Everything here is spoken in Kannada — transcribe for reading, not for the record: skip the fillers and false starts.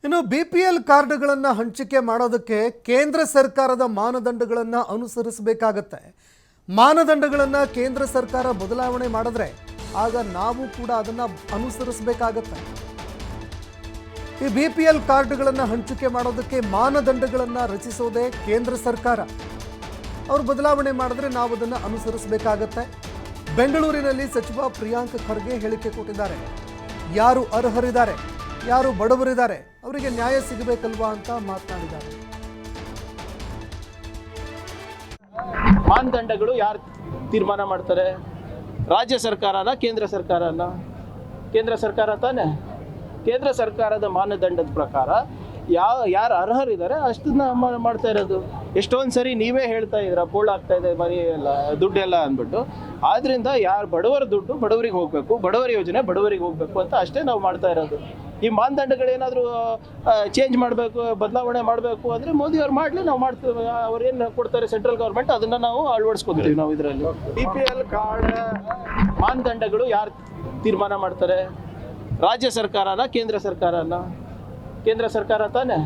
ಇನ್ನು BPL ಕಾರ್ಡ್ಗಳನ್ನು ಹಂಚಿಕೆ ಮಾಡೋದಕ್ಕೆ ಕೇಂದ್ರ ಸರ್ಕಾರದ ಮಾನದಂಡಗಳನ್ನು ಅನುಸರಿಸಬೇಕಾಗುತ್ತೆ. ಮಾನದಂಡಗಳನ್ನು ಕೇಂದ್ರ ಸರ್ಕಾರ ಬದಲಾವಣೆ ಮಾಡಿದ್ರೆ ಆಗ ನಾವು ಕೂಡ ಅದನ್ನು ಅನುಸರಿಸಬೇಕಾಗುತ್ತೆ. ಈ BPL ಕಾರ್ಡ್ಗಳನ್ನು ಹಂಚಿಕೆ ಮಾಡೋದಕ್ಕೆ ಮಾನದಂಡಗಳನ್ನು ರಚಿಸೋದೇ ಕೇಂದ್ರ ಸರ್ಕಾರ. ಅವರು ಬದಲಾವಣೆ ಮಾಡಿದ್ರೆ ನಾವು ಅದನ್ನು ಅನುಸರಿಸಬೇಕಾಗುತ್ತೆ. ಬೆಂಗಳೂರಿನಲ್ಲಿ ಸಚಿವ ಪ್ರಿಯಾಂಕ್ ಖರ್ಗೆ ಹೇಳಿಕೆ ಕೊಟ್ಟಿದ್ದಾರೆ. ಯಾರು ಅರ್ಹರಿದ್ದಾರೆ, ಯಾರು ಬಡವರಿದ್ದಾರೆ, ಅವರಿಗೆ ನ್ಯಾಯ ಸಿಗಬೇಕಲ್ವಾ ಅಂತ ಮಾತನಾಡಿದ್ದಾರೆ. ಮಾನದಂಡಗಳು ಯಾರು ತೀರ್ಮಾನ ಮಾಡ್ತಾರೆ? ರಾಜ್ಯ ಸರ್ಕಾರನ ಕೇಂದ್ರ ಸರ್ಕಾರನ? ಕೇಂದ್ರ ಸರ್ಕಾರ ತಾನೆ. ಕೇಂದ್ರ ಸರ್ಕಾರದ ಮಾನದಂಡದ ಪ್ರಕಾರ ಯಾರು ಅರ್ಹರಿದ್ದಾರೆ ಅಷ್ಟನ್ನ ಮಾಡ್ತಾ ಇರೋದು. ಎಷ್ಟೊಂದು ಸರಿ ನೀವೇ ಹೇಳ್ತಾ ಇದ್ದೀರಾ ಪೋಲ್ ಆಗ್ತಾ ಇದೆ ಮನಿ ಎಲ್ಲ ದುಡ್ಡೆಲ್ಲ ಅಂದ್ಬಿಟ್ಟು. ಆದ್ರಿಂದ ಯಾರು ಬಡವರ ದುಡ್ಡು ಬಡವರಿಗೆ ಹೋಗಬೇಕು, ಬಡವರ ಯೋಜನೆ ಬಡವರಿಗೆ ಹೋಗಬೇಕು ಅಂತ ಅಷ್ಟೇ ನಾವು ಮಾಡ್ತಾ ಇರೋದು. ಈ ಮಾನದಂಡಗಳೇನಾದರೂ ಚೇಂಜ್ ಮಾಡಬೇಕು, ಬದಲಾವಣೆ ಮಾಡಬೇಕು ಅಂದರೆ ಮೋದಿ ಅವ್ರು ಮಾಡಲಿ, ನಾವು ಮಾಡ್ತೀವಿ. ಅವ್ರು ಏನು ಕೊಡ್ತಾರೆ ಸೆಂಟ್ರಲ್ ಗೌರ್ಮೆಂಟ್ ಅದನ್ನು ನಾವು ಅಳವಡಿಸ್ಕೊತೀವಿ. ನಾವು ಇದರಲ್ಲಿ BPL ಕಾರ್ಡ್ ಮಾನದಂಡಗಳು ಯಾರು ತೀರ್ಮಾನ ಮಾಡ್ತಾರೆ? ರಾಜ್ಯ ಸರ್ಕಾರನ ಕೇಂದ್ರ ಸರ್ಕಾರನ? ಕೇಂದ್ರ ಸರ್ಕಾರ ತಾನೆ.